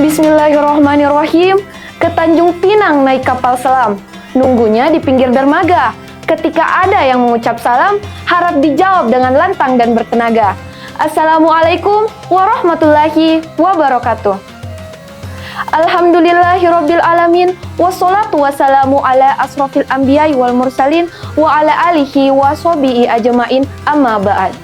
Bismillahirrahmanirrahim. Ke Tanjung Pinang naik kapal selam, nunggunya di pinggir dermaga. Ketika ada yang mengucap salam, harap dijawab dengan lantang dan bertenaga. Assalamualaikum warahmatullahi wabarakatuh. Alhamdulillahirabbil alamin, wassalatu wassalamu ala asrofil anbiya'i wal mursalin wa ala alihi wa sahbihi ajmain, amma ba'd.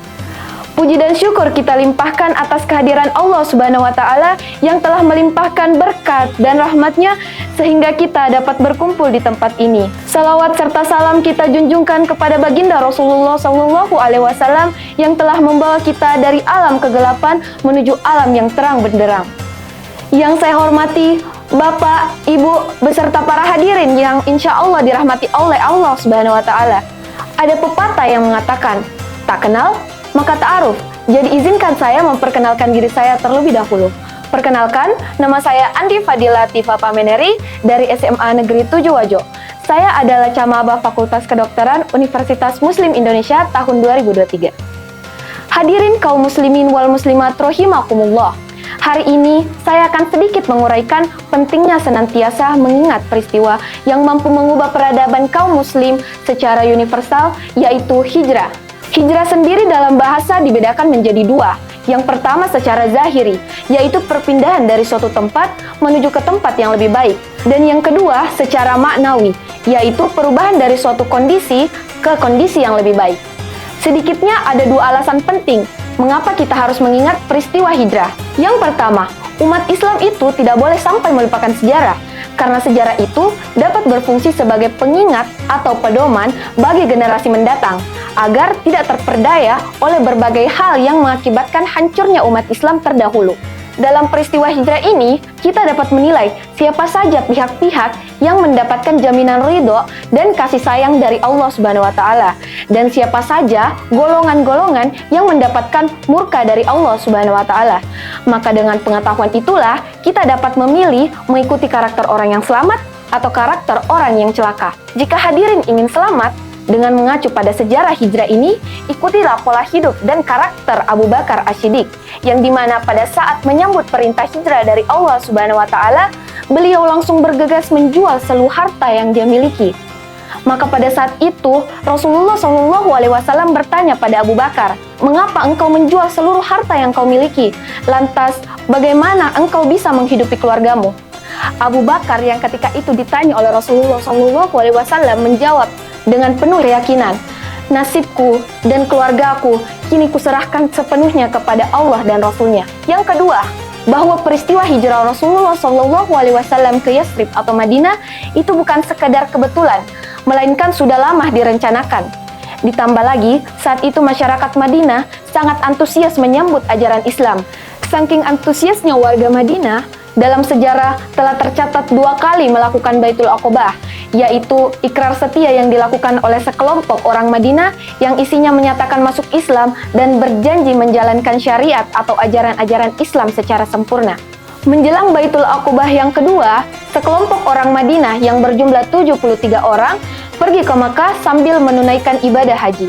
Puji dan syukur kita limpahkan atas kehadiran Allah Subhanahu wa Ta'ala yang telah melimpahkan berkat dan rahmatnya sehingga kita dapat berkumpul di tempat ini. Salawat serta salam kita junjungkan kepada baginda Rasulullah SAW yang telah membawa kita dari alam kegelapan menuju alam yang terang benderang. Yang saya hormati Bapak, Ibu, beserta para hadirin yang insya Allah dirahmati oleh Allah Subhanahu wa Ta'ala. Ada pepatah yang mengatakan, tak kenal maka ta'aruf. Jadi izinkan saya memperkenalkan diri saya terlebih dahulu. Perkenalkan, nama saya Andi Fadila Tifa Pameneri dari SMA Negeri 7 Wajo. Saya adalah Camaba Fakultas Kedokteran Universitas Muslim Indonesia tahun 2023. Hadirin kaum muslimin wal muslimat rahimakumullah. Hari ini saya akan sedikit menguraikan pentingnya senantiasa mengingat peristiwa yang mampu mengubah peradaban kaum muslim secara universal, yaitu hijrah. Hijrah sendiri dalam bahasa dibedakan menjadi dua. Yang pertama secara zahiri, yaitu perpindahan dari suatu tempat menuju ke tempat yang lebih baik. Dan yang kedua secara maknawi, yaitu perubahan dari suatu kondisi ke kondisi yang lebih baik. Sedikitnya ada dua alasan penting mengapa kita harus mengingat peristiwa hijrah. Yang pertama, umat Islam itu tidak boleh sampai melupakan sejarah, karena sejarah itu dapat berfungsi sebagai pengingat atau pedoman bagi generasi mendatang, agar tidak terperdaya oleh berbagai hal yang mengakibatkan hancurnya umat Islam terdahulu. Dalam peristiwa hijrah ini, kita dapat menilai siapa saja pihak-pihak yang mendapatkan jaminan ridho dan kasih sayang dari Allah Subhanahu wa Ta'ala, dan siapa saja golongan-golongan yang mendapatkan murka dari Allah Subhanahu wa Ta'ala. Maka dengan pengetahuan itulah kita dapat memilih mengikuti karakter orang yang selamat atau karakter orang yang celaka. Jika hadirin ingin selamat, dengan mengacu pada sejarah hijrah ini, ikutilah pola hidup dan karakter Abu Bakar As-Siddiq, yang dimana pada saat menyambut perintah hijrah dari Allah Subhanahu wa Ta'ala, beliau langsung bergegas menjual seluruh harta yang dia miliki. Maka pada saat itu, Rasulullah SAW bertanya pada Abu Bakar, "Mengapa engkau menjual seluruh harta yang kau miliki? Lantas, bagaimana engkau bisa menghidupi keluargamu?" Abu Bakar yang ketika itu ditanya oleh Rasulullah SAW menjawab dengan penuh keyakinan, "Nasibku dan keluargaku kini kuserahkan sepenuhnya kepada Allah dan Rasul-Nya." Yang kedua, bahwa peristiwa hijrah Rasulullah SAW ke Yathrib atau Madinah itu bukan sekadar kebetulan, melainkan sudah lama direncanakan. Ditambah lagi, saat itu masyarakat Madinah sangat antusias menyambut ajaran Islam. Saking antusiasnya warga Madinah, dalam sejarah telah tercatat 2 kali melakukan Baitul Aqobah, yaitu ikrar setia yang dilakukan oleh sekelompok orang Madinah yang isinya menyatakan masuk Islam dan berjanji menjalankan syariat atau ajaran-ajaran Islam secara sempurna. Menjelang Baitul Aqobah yang kedua, sekelompok orang Madinah yang berjumlah 73 orang pergi ke Makkah sambil menunaikan ibadah haji.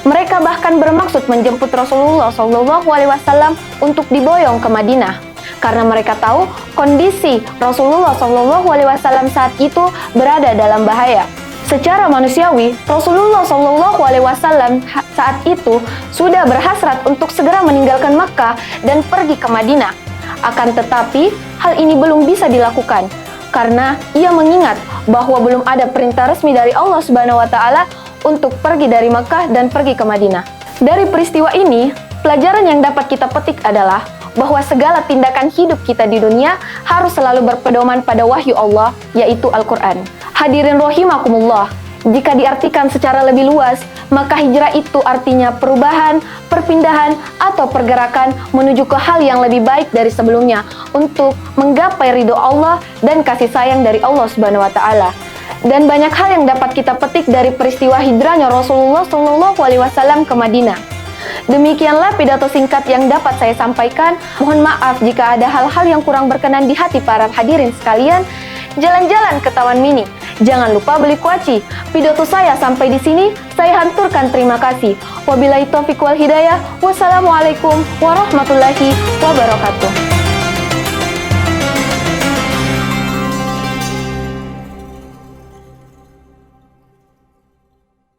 Mereka bahkan bermaksud menjemput Rasulullah SAW untuk diboyong ke Madinah, karena mereka tahu kondisi Rasulullah SAW saat itu berada dalam bahaya. Secara manusiawi, Rasulullah SAW saat itu sudah berhasrat untuk segera meninggalkan Makkah dan pergi ke Madinah. Akan tetapi, hal ini belum bisa dilakukan, karena ia mengingat bahwa belum ada perintah resmi dari Allah Subhanahu wa Ta'ala untuk pergi dari Makkah dan pergi ke Madinah. Dari peristiwa ini, pelajaran yang dapat kita petik adalah bahwa segala tindakan hidup kita di dunia harus selalu berpedoman pada wahyu Allah, yaitu Al-Quran. Hadirin rahimakumullah, jika diartikan secara lebih luas, maka hijrah itu artinya perubahan, perpindahan, atau pergerakan menuju ke hal yang lebih baik dari sebelumnya untuk menggapai ridho Allah dan kasih sayang dari Allah Subhanahu wa Ta'ala. Dan banyak hal yang dapat kita petik dari peristiwa hijrahnya Rasulullah SAW ke Madinah. Demikianlah pidato singkat yang dapat saya sampaikan. Mohon maaf jika ada hal-hal yang kurang berkenan di hati para hadirin sekalian. Jalan-jalan ke Taman Mini. Jangan lupa beli kuaci. Pidato saya sampai di sini. Saya haturkan terima kasih. Wabillahi taufiq wal hidayah. Wassalamualaikum warahmatullahi wabarakatuh.